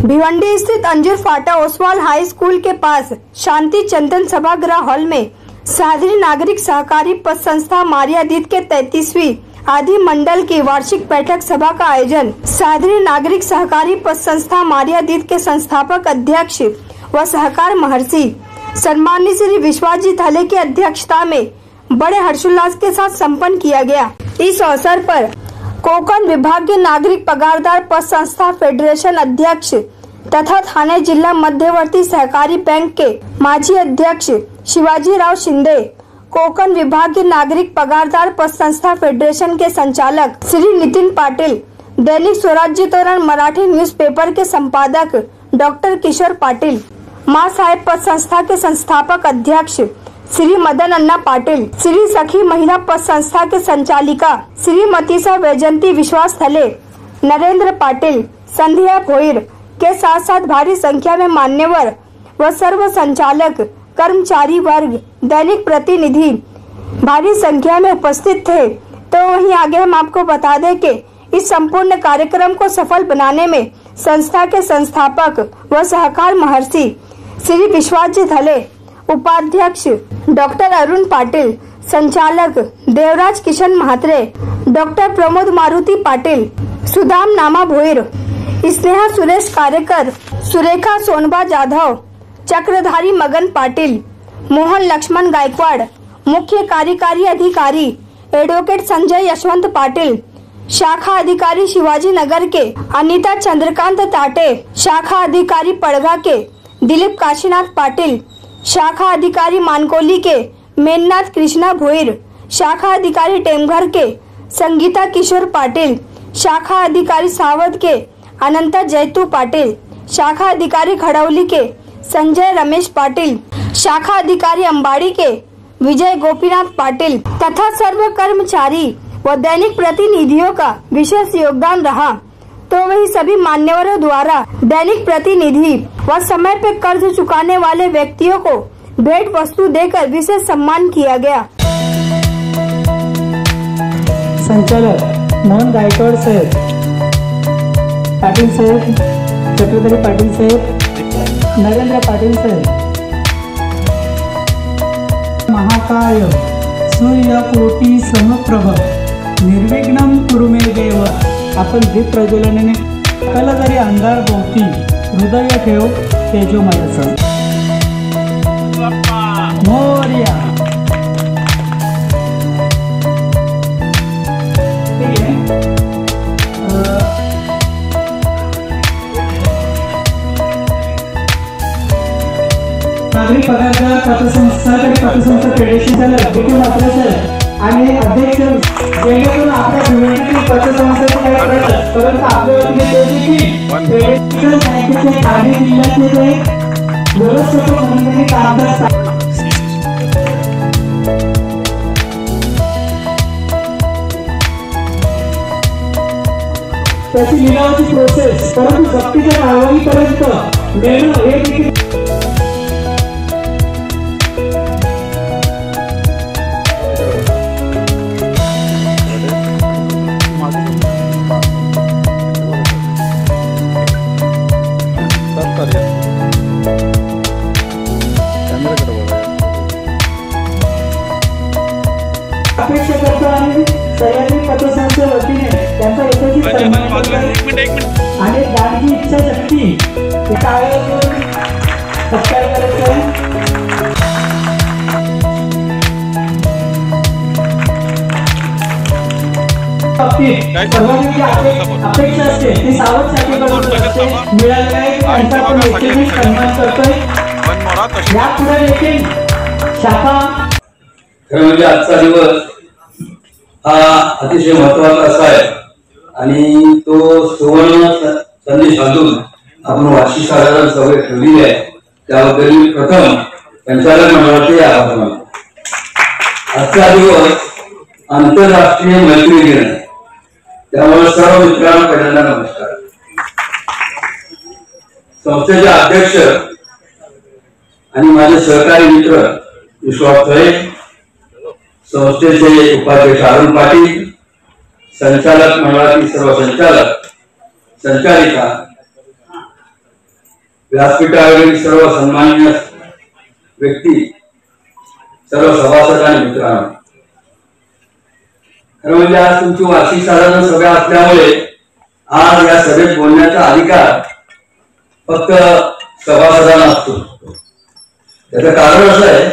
भिवंडी स्थित अंजीर फाटा ओसवाल हाई स्कूल के पास शांति चंदन सभागृह हॉल में सादरी नागरिक सहकारी पद संस्था मारियादीद के 33वीं आदि मंडल की वार्षिक बैठक सभा का आयोजन सादरी नागरिक सहकारी पद संस्था मारियादीद के संस्थापक अध्यक्ष व सहकार महर्षि सम्मानित श्री विश्वास जी थले की अध्यक्षता में बड़े हर्षोल्लास के साथ संपन्न किया गया। इस अवसर पर कोकण विभाग के नागरिक पगारदार पद संस्था फेडरेशन अध्यक्ष तथा थाने जिला मध्यवर्ती सहकारी बैंक के माजी अध्यक्ष शिवाजी राव शिंदे, कोकण विभाग के नागरिक पगारदार पद संस्था फेडरेशन के संचालक श्री नितिन पाटिल, दैनिक स्वराज्य तोरण मराठी न्यूज़पेपर के संपादक डॉक्टर किशोर पाटिल, मां साहेब पद संस्था के संस्थापक अध्यक्ष श्री मदन अन्ना पाटिल, श्री सखी महिला पद संस्था के संचालिका श्रीमती सा वैजंती विश्वास थले, नरेंद्र पाटिल, संध्या भोईर के साथ साथ भारी संख्या में मान्यवर व सर्व संचालक कर्मचारी वर्ग दैनिक प्रतिनिधि भारी संख्या में उपस्थित थे। तो वहीं आगे हम आपको बता दें कि इस संपूर्ण कार्यक्रम को सफल बनाने में संस्था के संस्थापक व सहकार महर्षि श्री विश्वास जी थले, उपाध्यक्ष डॉक्टर अरुण पाटिल, संचालक देवराज किशन महात्रे, डॉक्टर प्रमोद मारुति पाटिल, सुदाम नामा भोईर, स्नेहा सुरेश कार्यकर, सुरेखा सोनबा जाधव, चक्रधारी मगन पाटिल, मोहन लक्ष्मण गायकवाड़, मुख्य कार्यकारी अधिकारी एडवोकेट संजय यशवंत पाटिल, शाखा अधिकारी शिवाजी नगर के अनीता चंद्रकांत ताटे, शाखा अधिकारी पड़गा के दिलीप काशीनाथ पाटिल, शाखा अधिकारी मानकोली के मेननाथ कृष्णा भोईर, शाखा अधिकारी टेमघर के संगीता किशोर पाटिल, शाखा अधिकारी सावध के अनंता जयतू पाटिल, शाखा अधिकारी खड़ौली के संजय रमेश पाटिल, शाखा अधिकारी अंबाड़ी के विजय गोपीनाथ पाटिल तथा सर्व कर्मचारी व दैनिक प्रतिनिधियों का विशेष योगदान रहा। तो वही सभी मान्यवरों द्वारा दैनिक प्रतिनिधि व समय पर कर्ज चुकाने वाले व्यक्तियों को भेंट वस्तु देकर विशेष सम्मान किया गया। संचालक मोहन गायकवाड़ साहेब, पाटिल साहेब, चक्रधारी पाटिल साहेब, नरेंद्र पाटिल साहेब, महाकाय सूर्यकोटी समप्रभ निर्विघ्नं कुरु मे देव। आपण दीप प्रज्वलनाने कला जरी अंधार भोवती हृदय ठेव तेजोमय मोरया। नागरिक पगारदार पतसंस्था फेडरेशनचा एक्झिक्युटिव्ह ऑफिसर आणि अध्यक्ष जेणेकरून आपल्या भिवंडी पतसंस्थेचे काय करतात, परंतु आपल्या वतीने ते देखील फेडरेशन बँकेचे ठाणे जिल्ह्यातले व्यवस्थापक म्हणून काम करतात। त्याची लिलावाची प्रोसेस परंतु सक्तीच्या कारवाईपर्यंत नेणं हे देखील अपेक्षा करतो आणि सह्याद्री पतसंस्थेच्या वतीने त्यांचा एकत्रित सन्मान करतो आणि दानची इच्छा शक्ती काय सत्कार करायचा अपेक्षा असते ती सावध शाखेकडून मिळालेला आहे, त्यांचा आपण एकत्रित सन्मान करतोय। यापुढे देखील शाखा म्हणजे आजचा दिवस हा अतिशय महत्वाचा असा आहे आणि तो सुवर्ण संधी साधून आपण वार्षिक साधारण सभा ठेवली आहे, त्याबद्दल प्रथम संचालक मंडळाचे आभार मानतो। आजचा दिवस आंतरराष्ट्रीय मैत्री दिन आहे, त्यामुळे सर्व मित्रांना पहिल्यांदा नमस्कार। संस्थेचे अध्यक्ष आणि माझे सहकारी मित्र विश्वास थले, संस्थेचे उपाध्यक्ष अरुण पाटील, संचालक मंडळातील सर्व संचालक संचालिका व्यासपीठावरील सर्व सन्माननीय व्यक्ती, सर्व सभासद आणि मित्रांनो, खरं म्हणजे आज तुमची वार्षिक साधारण सभा असल्यामुळे आज या सभेत बोलण्याचा अधिकार फक्त सभासदांना असतो. त्याचं कारण असं आहे,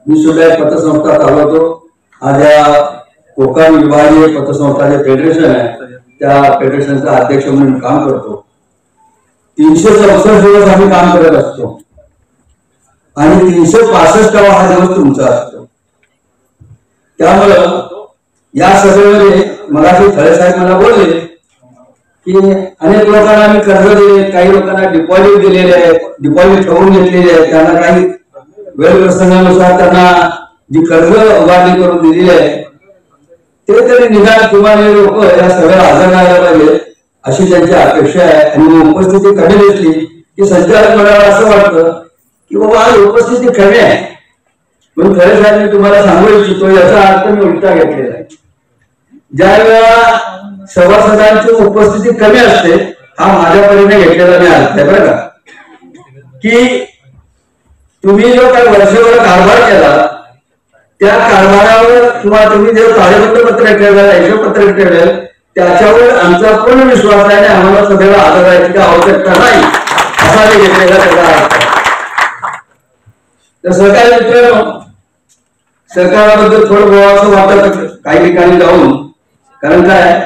मी सुद्धा एक पतसंस्था चालवतो. आज या कोकण विभागीय पतसंस्थाचे फेडरेशन आहे, त्या फेडरेशनचा अध्यक्ष म्हणून काम करतो. 364 दिवस आम्ही काम करत असतो आणि 365वा हा दिवस तुमचा असतो. त्यामुळं या सभेमध्ये मगाशी खळे साहेब मला बोलले की अनेक लोकांना आम्ही कर्ज दिले, काही लोकांना डिपॉझिट दिलेले आहे, डिपॉझिट ठेवून घेतलेले आहे, त्यांना काही वेळ प्रसंगानुसार त्यांना जी कर्ज उभारणी करून दिलेली आहे ते तरी निदान किंवा लोक या सभेला हजर राहायला पाहिजे अशी त्यांची अपेक्षा आहे. आणि उपस्थिती कमी दिसली की संचालक मंडळाला असं वाटतं की बाबा आज उपस्थिती कमी आहे. म्हणून खरे साहेब मी तुम्हाला सांगू इच्छितो, याचा अर्थ मी उलटा घेतलेला आहे. ज्या वेळेला सभासदांची उपस्थिती कमी असते, हा माझ्या परीने घेतलेला मी अर्थ आहे बरं का, की तुम्ही जो काही वर्षभर कारभार केला त्या कारभारावर किंवा तुम्ही जे ताळेबंद पत्रक ठेवलं, हिशोब पत्रक ठेवलं, त्याच्यावर आमचा पूर्ण विश्वास आहे आणि आम्हाला सभेला हजर राहायची आवश्यकता नाही असा मी घेतलेला त्याचा अर्थ. तर सरकारी मित्रांनो, सरकाराबद्दल थोडं बोलावंसं वाटतं काही ठिकाणी जाऊन, कारण काय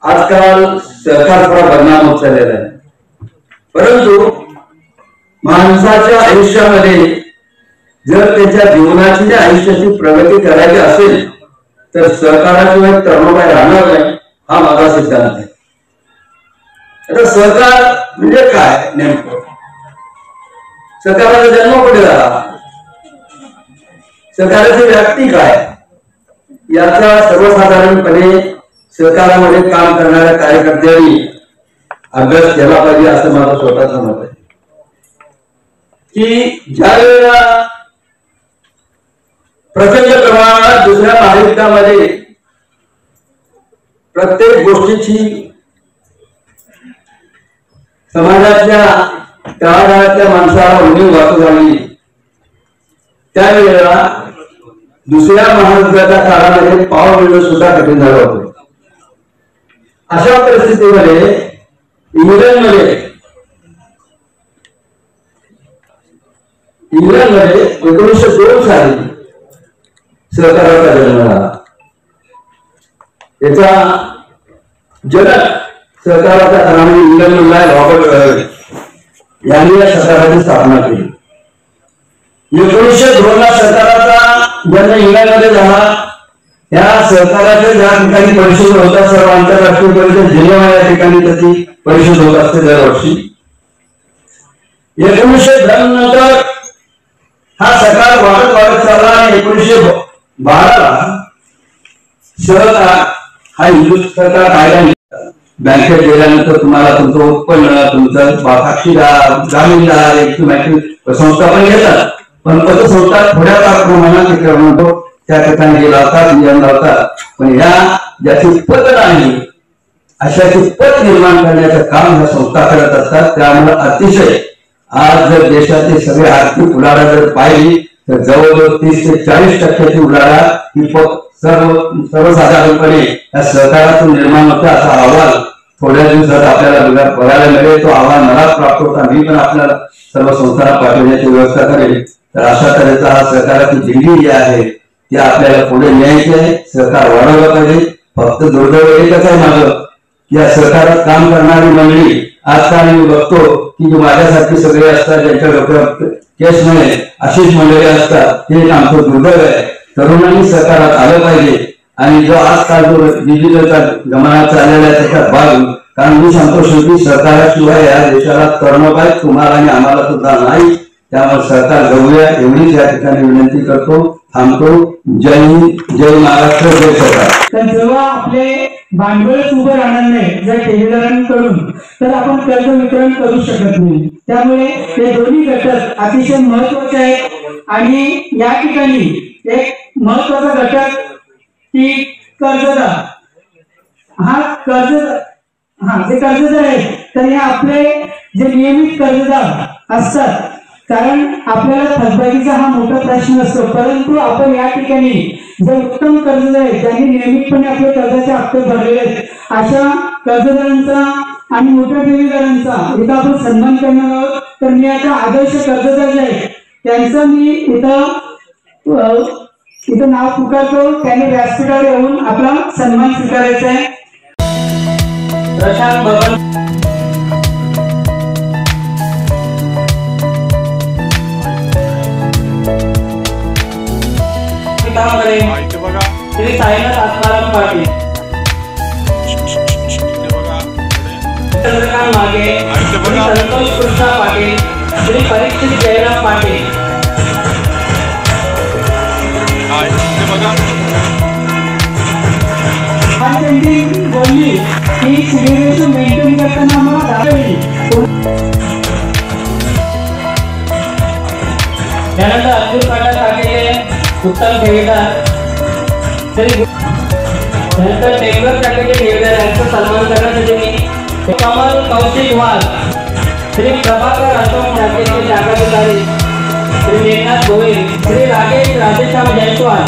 आजकाल सरकार थोडा बदनाम होत चाललेला आहे. परंतु माणसाच्या आयुष्यामध्ये जर त्याच्या जीवनाची आयुष्याची प्रगती करायची असेल तर सरकाराशिवाय तरुणाई राहणार नाही, हा माझा सिद्धांत आहे. आता सरकार म्हणजे काय नेमकं? सरकाराचा जन्म कुठे झाला, सरकाराची व्याप्ती काय, याचा सर्वसाधारणपणे सरकारामध्ये काम करणाऱ्या कार्यकर्त्यांनी अभ्यास केला पाहिजे असं माझं स्वतःचं मत आहे. की ज्या वेळेला प्रचंड प्रमाणात दुसऱ्या महायुद्धामध्ये प्रत्येक गोष्टीची समाजाच्या तळागाळातल्या माणसाला उणीव वाटू लागली, त्यावेळेला दुसऱ्या महायुद्धाच्या काळामध्ये पाव मिळणं सुद्धा कठीण झालं होतं. अशा परिस्थितीमध्ये इंग्लंडमध्ये 1902 साली सहकाराचा जन्म झाला. त्याचा जनक सहकाराचा नाव इंग्लंडमधला रॉबर्ट यांनी या सहकाराची स्थापना केली. 1902 ला सहकाराचा जन्म इंग्लंडमध्ये झाला. या सहकाराच्या ज्या ठिकाणी परिषद होता, सर्व आंतरराष्ट्रीय परिषद जिनेव्हा या ठिकाणी त्याची परिषद होत असते दरवर्षी. 1910 नंतर हा सहकार वाढत चालला आणि 1912 ला सहकार हा हिंदू सहकार कायदा बँकेत गेल्यानंतर तुम्हाला तुमचं उत्पन्न, तुमचं साक्षीदार, जामीनदार, एक संस्था पण घेतात, पण पतसंस्था थोड्या प्रमाणात म्हणतो त्या ठिकाणी गेला होता, नियम लावतात. पण ह्या ज्याची पत नाही अशाची पत निर्माण करण्याचं काम ह्या संस्था करत असतात. त्यामुळे अतिशय आज जर देशाचे सगळे आर्थिक उलाढाल जर पाहिली तर जवळजवळ 30 ते 40% उलाढाल ही सर्वसाधारणपणे या सहकारातून निर्माण होते असा अहवाल थोड्या दिवसात आपल्याला बघायला मिळेल. तो अहवाल मला प्राप्त होता, मी पण आपल्याला सर्व संस्थांना पाठवण्याची व्यवस्था करेल. तर अशा तऱ्हेचा हा सहकाराची दिंडी जी आहे ती आपल्याला पुढे न्यायची आहे. सहकार वाढवलं पाहिजे. फक्त दुर्दैव एकच आहे माझं, या सहकारात काम करणारी मंडळी आजकाल मी बघतो की माझ्यासारखी सगळे असतात, ज्यांच्या डोक्यावर केस नाही अशीच मंडळी असतात. हे आमचं दुर्दैव आहे. तरुणांनी सहकारात आलं पाहिजे आणि जो आजकाल जो डिजिटलचा जमाना चाललेला आहे त्याच्यात भाग, कारण मी सांगतो शेवटी सहकाराशिवाय या देशाला तरुण पाहिजे, तुम्हाला आणि आम्हाला सुद्धा नाही. त्यामुळे सरकार जाऊया एवढीच या ठिकाणी विनंती करतो. थांबतो. जय हिंद, जय महाराष्ट्र, जय सरकार. तर जेव्हा आपले भांडवल उभं राहणार नाही जर ठेवीदारांकडून, तर आपण कर्ज वितरण करू शकत नाही. त्यामुळे हे दोन्ही घटक अतिशय महत्वाचे आहेत. आणि या ठिकाणी एक महत्वाचा घटक की कर्जदार, जे कर्जदार आहे तर हे आपले जे नियमित कर्जदार असतात, कारण आपल्याला थकबाकीचा हा मोठा प्रश्न असतो, परंतु आपण या ठिकाणी जे उत्तम कर्जदार आहेत ज्यांनी नियमितपणे आपले कर्जाचे हप्ते भरलेले आहेत, अशा कर्जदारांचा आणि मोठ्या ठेवीदारांचा इथं आपण सन्मान करणार आहोत. तर मी आता आदर्श कर्जदार जे आहेत त्यांचं मी इथं नाव पुकारतो. त्यांनी व्यासपीठावर येऊन आपला सन्मान स्वीकारायचा आहे. प्रशांत भवन श्री साईनाथ आत्माराम पाटील, चंद्रकांत मागे, श्री संतोष कृष्णा पाटील, श्री परीक्षित जयराम पाटील. बोलली की सिग्नेचर मेंटेन करताना आम्हाला दाखवली. त्यानंतर अर्जुन पाटील टाकलेले उत्तम ठेवीदार नंतर टेंगर टाकलेले ठेवीदार यांचा सन्मान करण्यासाठी मी कमल कौशिक वाल, श्री प्रभाकर अशोक टाकेचे जागाधिकारी, श्री मेघनाथ गोविल, श्री राकेश राधेश्याम जयस्वाल,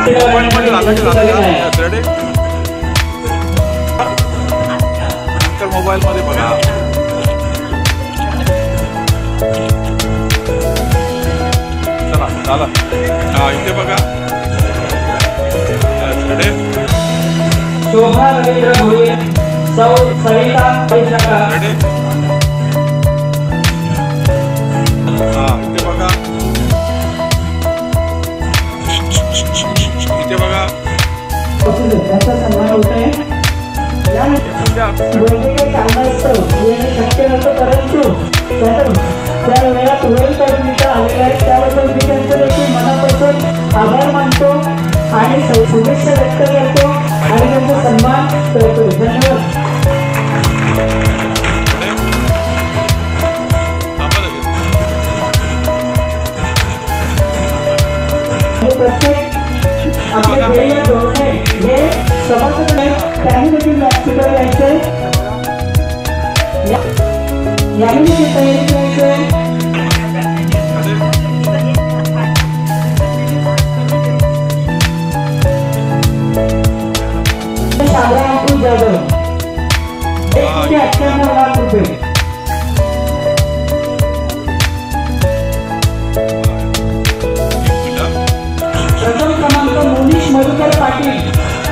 श्री मोबाईल मध्ये बघा. चला झाला. इथे बघा. शोभा रवींद्र भोईर, सौ सविता पैशाका. इथे बघा. इथे बघा. त्याचा सन्मान होत आहे. शक्य नसतं, परंतु त्या वेळात वेळ करून इथं आलेला आहे, त्याबद्दल मी त्यांचं देखील मनापासून आभार मानतो आणि शुभेच्छा व्यक्त करतो आणि त्यांचा सन्मान करतो. धन्यवाद. प्रत्येक आपले ध्येय धोरणे हे सभासद आहेत त्यांनी देखील व्यासपीठावर यायचंय, यांनी देखील तयारी करायचंय. शाहराम अंकुश जाधव 1,98 लाख रुपये. प्रथम क्रमांक मोनिश मधुकर पाटील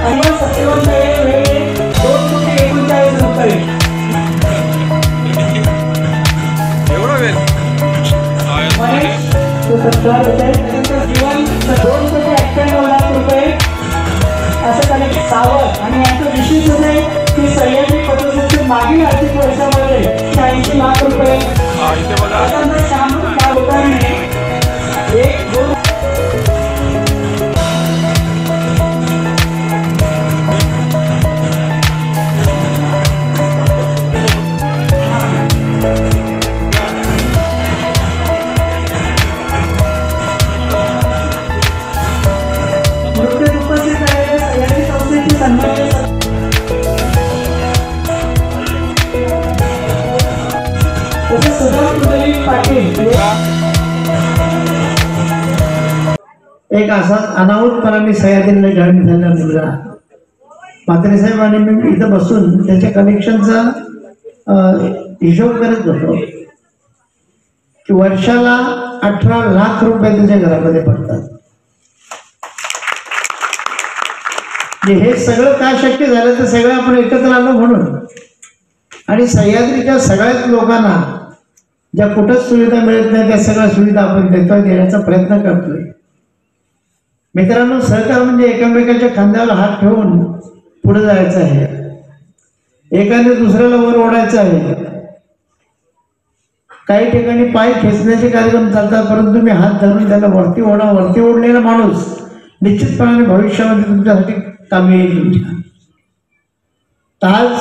आणि सत्यवंत वेळे 2,39 रुपये. महेश 70 रुपये. त्यानंतर जीवन 2,91 लाख रुपये. असं कनेक्ट सावध आणि यांचं विशेष होते की सह्याद्री पतसंस्थेचे मागील आर्थिक वर्षामध्ये 80 लाख रुपये. त्यानंतर शामरुख काळोखाने 1-2 एक असाच अनाहूतपणाने सह्याद्रीला जॉईन झालेला मुलगा म्हात्रे साहेब आणि मी इथं बसून त्याच्या कनेक्शनचा हिशोब करत होतो की वर्षाला 18 लाख रुपये त्याच्या घरामध्ये पडतात. हे सगळं का शक्य झालं तर सगळं आपण एकत्र आलो म्हणून. आणि सह्याद्रीच्या सगळ्याच लोकांना ज्या कुठंच सुविधा मिळत नाही त्या सगळ्या सुविधा आपण देण्याचा प्रयत्न करतोय. मित्रांनो, सहकार म्हणजे एकमेकांच्या खांद्यावर हात ठेवून पुढे जायचं आहे, एकाने दुसऱ्याला वर ओढायचं आहे. काही ठिकाणी पाय खेचण्याचे कार्यक्रम चालतात, परंतु तुम्ही हात धरून त्याला वरती ओढलेला माणूस निश्चितपणाने भविष्यामध्ये तुमच्यासाठी कामी येईल. आज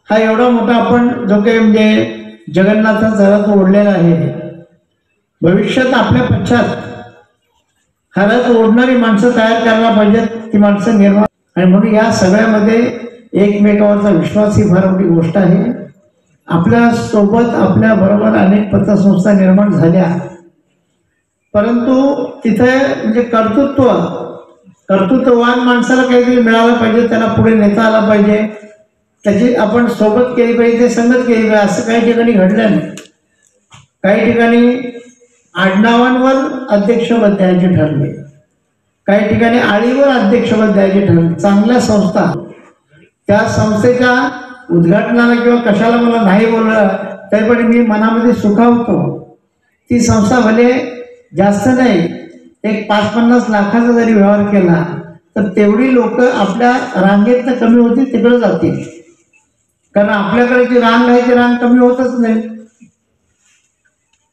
हा एवढा मोठा आपण जो काही म्हणजे जगन्नाथाचा रथ ओढलेला आहे, भविष्यात आपल्या पश्चात हा रथ ओढणारी माणसं तयार करायला पाहिजेत, ती माणसं निर्माण. आणि म्हणून या सगळ्यामध्ये एकमेकावरचा विश्वास ही फार मोठी गोष्ट आहे. आपल्या सोबत आपल्या बरोबर अनेक पतसंस्था निर्माण झाल्या, परंतु तिथे म्हणजे कर्तृत्ववान माणसाला काहीतरी मिळालं पाहिजे, त्याला पुढे नेता आला पाहिजे, त्याची आपण सोबत केली पाहिजे, ते संगत केली पाहिजे. असं काही ठिकाणी घडलं नाही. काही ठिकाणी आडनावांवर अध्यक्षपद द्यायचे ठरले, काही ठिकाणी आळीवर अध्यक्षपद द्यायचे ठरले. चांगल्या संस्था, त्या संस्थेच्या उद्घाटनाला किंवा कशाला मला नाही बोललं तरी पण मी मनामध्ये सुखावतो. ती संस्था भले जास्त नाही, एक 5-50 लाखाचा जरी व्यवहार केला तर तेवढी लोक आपल्या रांगेत कमी होतील, तिकडे जातील. कारण आपल्याकडे जी रांग आहे ती रांग कमी होतच नाही.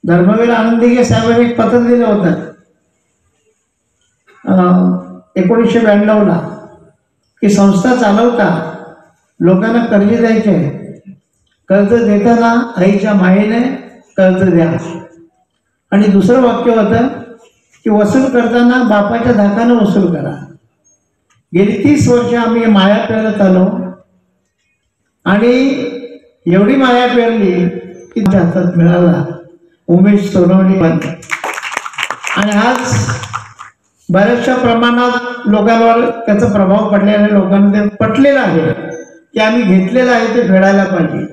धर्मवीर आनंदीगे साहेबांनी एक पत्र दिलं होतं 1992ला की संस्था चालवता लोकांना कर्ज द्यायचे, कर्ज देताना आईच्या मायेने कर्ज द्या. आणि दुसरं वाक्य होतं की वसूल करताना बापाच्या धाकानं वसूल करा. गेली 30 वर्ष आम्ही माया पेरत आलो आणि एवढी माया पेरली की हातात मिळाला उमेश सोनवणे. आणि आज बऱ्याचशा प्रमाणात लोकांवर त्याचा प्रभाव पडलेला, लोकांना ते पटलेलं आहे की आम्ही घेतलेलं आहे ते फेडायला पाहिजे.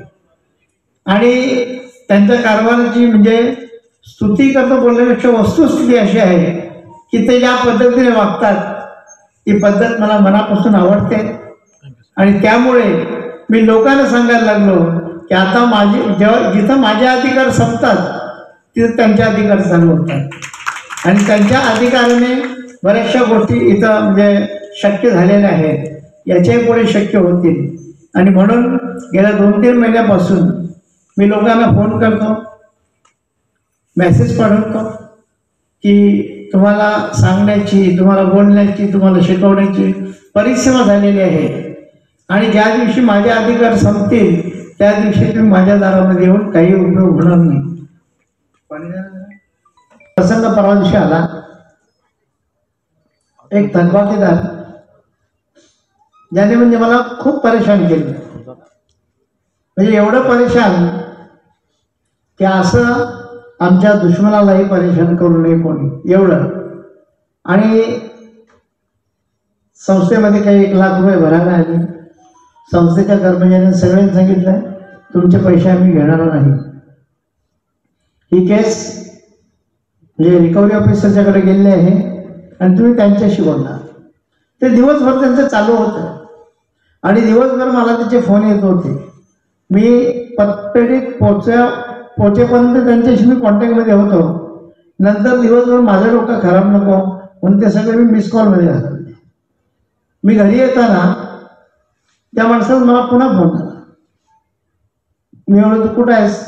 आणि त्यांच्या कारभाराची म्हणजे स्तुती करतो बोलण्यापेक्षा वस्तुस्थिती अशी आहे की ते ज्या पद्धतीने वागतात ती पद्धत मला मनापासून आवडते. आणि त्यामुळे मी लोकांना सांगायला लागलो की आता जिथं माझे अधिकार संपतात तिथं त्यांचे अधिकार चालू होतात. आणि त्यांच्या अधिकाराने बऱ्याचशा गोष्टी इथं म्हणजे शक्य झालेल्या आहेत, याच्याही पुढे शक्य होतील. आणि म्हणून गेल्या 2-3 महिन्यापासून मी लोकांना फोन करतो, मेसेज पाठवतो की तुम्हाला सांगण्याची, तुम्हाला बोलण्याची, तुम्हाला शिकवण्याची परिश्रम झालेली आहे. आणि ज्या दिवशी माझे अधिकार संपतील त्या दिवशी तुम्ही माझ्या दारामध्ये येऊन काही उपयोग होणार नाही. प्रसन्न परवा दिवशी आला एक थकबाकीदार, ज्याने म्हणजे मला खूप परेशान केलं. म्हणजे एवढं परेशान की असं आमच्या दुश्मनालाही परेशान करू नये कोणी, एवढं. आणि संस्थेमध्ये काही 1 लाख रुपये भरायला आले. संस्थेच्या कर्मचाऱ्यांनी सगळ्यांनी सांगितलं तुमचे पैसे आम्ही घेणार नाही. ही केस म्हणजे रिकव्हरी ऑफिसरच्याकडे गेलेली आहे आणि तुम्ही त्यांच्याशी बोलणार. ते दिवसभर त्यांचं चालू होतं आणि दिवसभर मला त्याचे फोन येत होते. मी पतपेढीत पोचेपर्यंत त्यांच्याशी मी कॉन्टॅक्टमध्ये होतो. नंतर दिवसभर माझं डोकं खराब नको म्हणून ते सगळे मी मिस कॉलमध्ये घालवले. मी घरी येताना त्या माणसानं मला पुन्हा फोन आला. मी म्हणलो तू कुठं आहेस?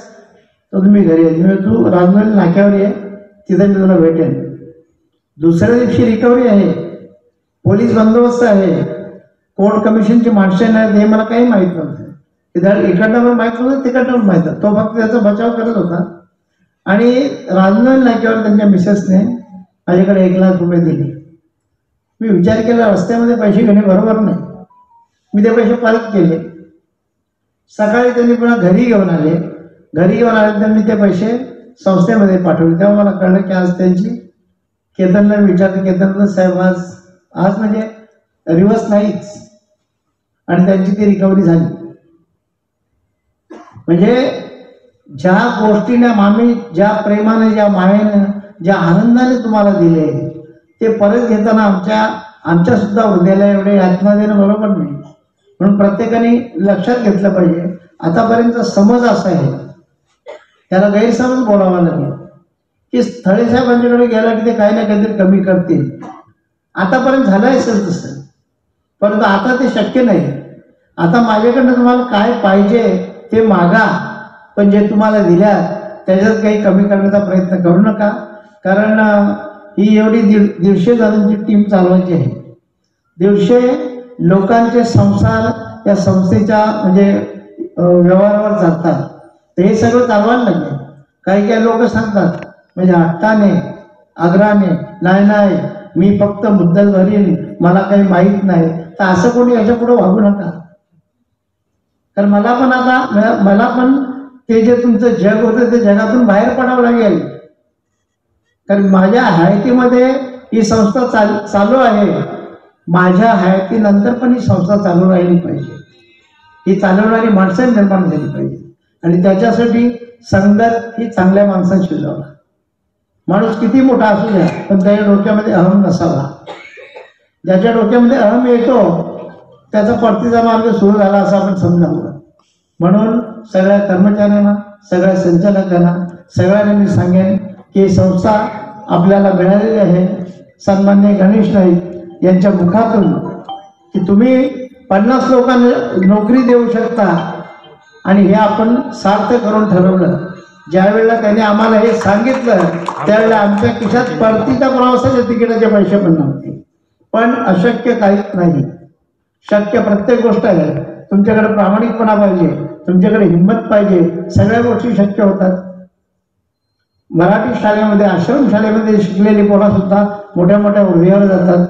तर तुम्ही घरी आहे. मी तू राजमहल नाक्यावर ये, तिथे मी तुला भेटेन. दुसऱ्या दिवशी रिकव्हरी आहे, पोलीस बंदोबस्त आहे, कोर्ट कमिशनची माणसं नाहीत हे मला काही माहीत नव्हतं. इकडनं पण माहीत नव्हतं, तिकडनं पण माहीत नव्हतं. तो फक्त त्याचा बचाव करत होता. आणि राजमहल नाक्यावर त्यांच्या मिसेसने माझ्याकडे 1 लाख रुपये दिले. मी विचार केला रस्त्यामध्ये पैसे घेणे बरोबर नाही. मी ते पैसे परत केले. सकाळी त्यांनी पुन्हा घरी घेऊन आले. घरी घेऊन आल्यानंतर मी ते पैसे संस्थेमध्ये पाठवले. तेव्हा मला कळलं की आज त्यांची केतनला विचारलं, केतन साहेब आज म्हणजे रिवर्स नाहीच. आणि त्यांची ती रिकव्हरी झाली. म्हणजे ज्या गोष्टीने आम्ही ज्या प्रेमाने, ज्या मायेने, ज्या आनंदाने तुम्हाला दिले ते परत घेताना आमच्या सुद्धा हृदयाला एवढे यातना देणं बरोबर नाही. म्हणून प्रत्येकाने लक्षात घेतलं पाहिजे. आतापर्यंत समज असा आहे, त्याला गैरसमज बोलावा लागेल की स्थळे साहेबांच्याकडे गेला की ते काही ना काहीतरी कमी करतील. आतापर्यंत झालं असेल तसं, परंतु आता ते शक्य नाही. आता माझ्याकडनं तुम्हाला काय पाहिजे ते मागा, पण जे तुम्हाला दिल्या त्याच्यात काही कमी करण्याचा प्रयत्न करू नका. कारण ही एवढी 150 जणांची टीम चालवायची आहे. 150 लोकांचे संसार या संस्थेच्या म्हणजे व्यवहारावर चालतात. तर हे सगळं चालवायला लागेल. काही लोक सांगतात म्हणजे हट्टाने, आग्रहाने, नाही मी फक्त मुद्दल भरीन, मला काही माहीत नाही. तर असं कोणी याच्या पुढे वागू नका. कारण मला पण ते जे तुमचं जग होतं ते जगातून बाहेर पडावं लागेल. कारण माझ्या हयातीमध्ये ही संस्था चालू आहे, माझ्या हयातीनंतर पण ही संस्था चालू राहिली पाहिजे. ही चालवणारी माणसं निर्माण झाली पाहिजे आणि त्याच्यासाठी संगत ही चांगल्या माणसांशी लावला. माणूस किती मोठा असू द्या पण त्याच्या डोक्यामध्ये अहम नसावा. ज्याच्या डोक्यामध्ये अहम येतो त्याचा परतीचा मार्ग सुरू झाला असं आपण समजावं. म्हणून सगळ्या कर्मचाऱ्यांना, सगळ्या संचालकांना, सगळ्यांना मी सांगेन की संस्था आपल्याला मिळालेली आहे सन्माननीय गणेश नाईक यांच्या मुखातून की तुम्ही 50 लोकांना नोकरी देऊ शकता. आणि हे आपण सार्थ करून ठरवलं. ज्या वेळेला त्याने आम्हाला हे सांगितलं त्यावेळेला आमच्या खिशात परतीच्या प्रवासाच्या तिकिटाचे पैसे पण नव्हते. पण अशक्य काहीच नाही, शक्य प्रत्येक गोष्ट आहे. तुमच्याकडे प्रामाणिकपणा पाहिजे, तुमच्याकडे हिंमत पाहिजे, सगळ्या गोष्टी शक्य होतात. मराठी शाळेमध्ये, आश्रम शाळेमध्ये शिकलेली पोरं सुद्धा मोठ्या मोठ्या हुद्द्यावर जातात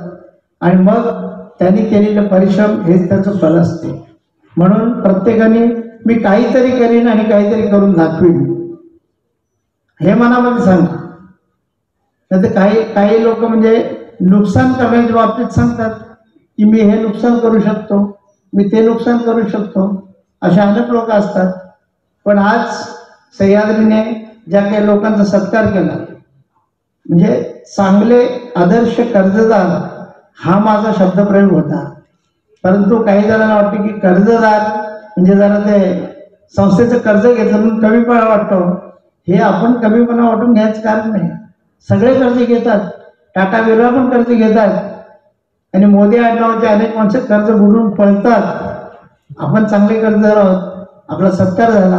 आणि मग त्यांनी केलेलं परिश्रम हेच त्याचं फल असते. म्हणून प्रत्येकाने मी काहीतरी करीन आणि काहीतरी करून दाखवीन हे मनामध्ये सांगा. नाही तर काही लोक म्हणजे नुकसान करण्याच्या बाबतीत सांगतात की मी हे नुकसान करू शकतो, मी ते नुकसान करू शकतो, असे अनेक लोक असतात. पण आज सह्याद्रीने ज्या काही लोकांचा सत्कार केला म्हणजे चांगले आदर्श कर्जदार हा माझा शब्दप्रयोग होता. परंतु काही जणांना वाटते की कर्जदार म्हणजे जरा ते संस्थेचं कर्ज घेतलं म्हणून कमीपणा वाटतो. हे आपण कमीपणा वाटून घ्यायचं कारण नाही. सगळे कर्ज घेतात, टाटा बिर्ला पण कर्ज घेतात आणि मोदी आडनावाचे अनेक माणसं कर्ज बुडून पळतात. आपण चांगले कर्जदार आहोत, आपला सत्कार झाला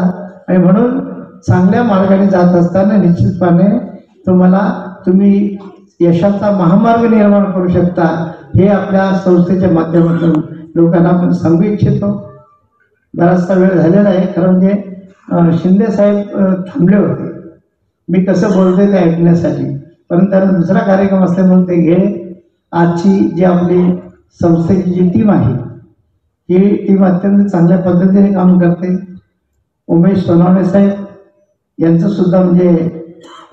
आणि म्हणून चांगल्या मार्गाने जात असताना निश्चितपणे तुम्ही यशाचा महामार्ग निर्माण करू शकता हे आपल्या संस्थेच्या माध्यमातून लोकांना आपण सांगू इच्छितो. बराचसा वेळ झालेला आहे कारण म्हणजे शिंदे साहेब थांबले होते, मी कसं बोलतोय ते ऐकण्यासाठी, परंतु त्यांना दुसरा कार्यक्रम असल्यामुळे ते गेले. आजची जी आपली संस्थेची जी टीम आहे ही टीम अत्यंत चांगल्या पद्धतीने काम करते. उमेश सोनवणे साहेब यांचं सुद्धा म्हणजे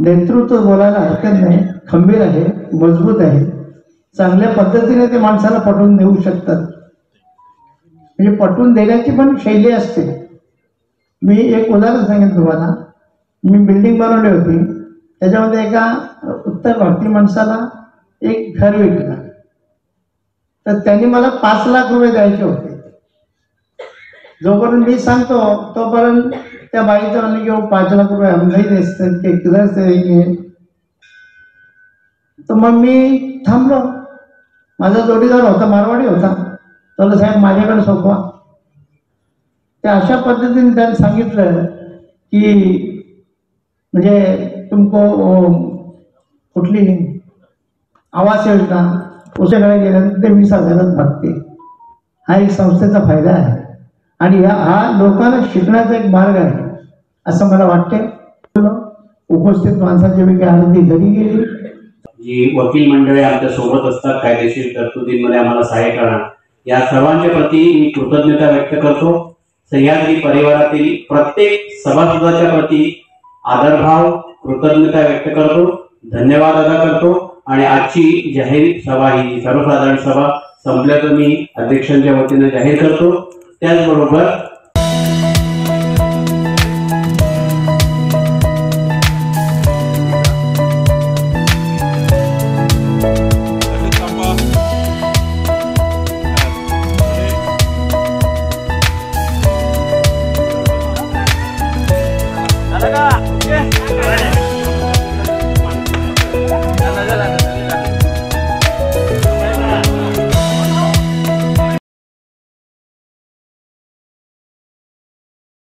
नेतृत्व बोलायला हरकत नाही, खंबीर आहे, मजबूत आहे, चांगल्या पद्धतीने ते माणसाला पटवून देऊ शकतात. म्हणजे पटवून देण्याची पण शैली असते. मी एक उदाहरण सांगेन तुम्हाला. मी बिल्डिंग बनवली होती, त्याच्यामध्ये एका उत्तर भारतीय माणसाला एक घर विकलं, तर त्यांनी मला 5 लाख रुपये द्यायचे होते. जोपर्यंत मी सांगतो तोपर्यंत त्या बाईचं म्हणलं की 5 लाख रुपये हम नहीं दे सकते, किधर से देंगे. तर मग मी थांबलो. माझा जोडीदार होता, मारवाडी होता. तर साहेब माझ्याकडे सोपवा. त्या अशा पद्धतीने त्यांनी सांगितलं की म्हणजे तुमको कुठली आवास योजना उशाकडे गेल्यानंतर ते 20,000 भागते. हा एक संस्थेचा फायदा आहे आणि हा लोकांना शिकण्याचा एक मार्ग आहे असं मला वाटते. उपस्थित माणसांची वेगळी आनंदी घरी गेली. जी वकील मंडळी आमच्या सोबत असतात कायदेशीर तरतुदींमध्ये आम्हाला सहाय्य करा, या सर्वांच्या प्रती मी कृतज्ञता व्यक्त करतो. सह्याद्री परिवारातील प्रत्येक सभासदाच्या प्रती आदरभाव, कृतज्ञता व्यक्त करतो, धन्यवाद अदा करतो. आणि आजची जाहीर सभा ही सर्वसाधारण सभा संपल्याचं मी अध्यक्षांच्या वतीने जाहीर करतो. त्याचबरोबर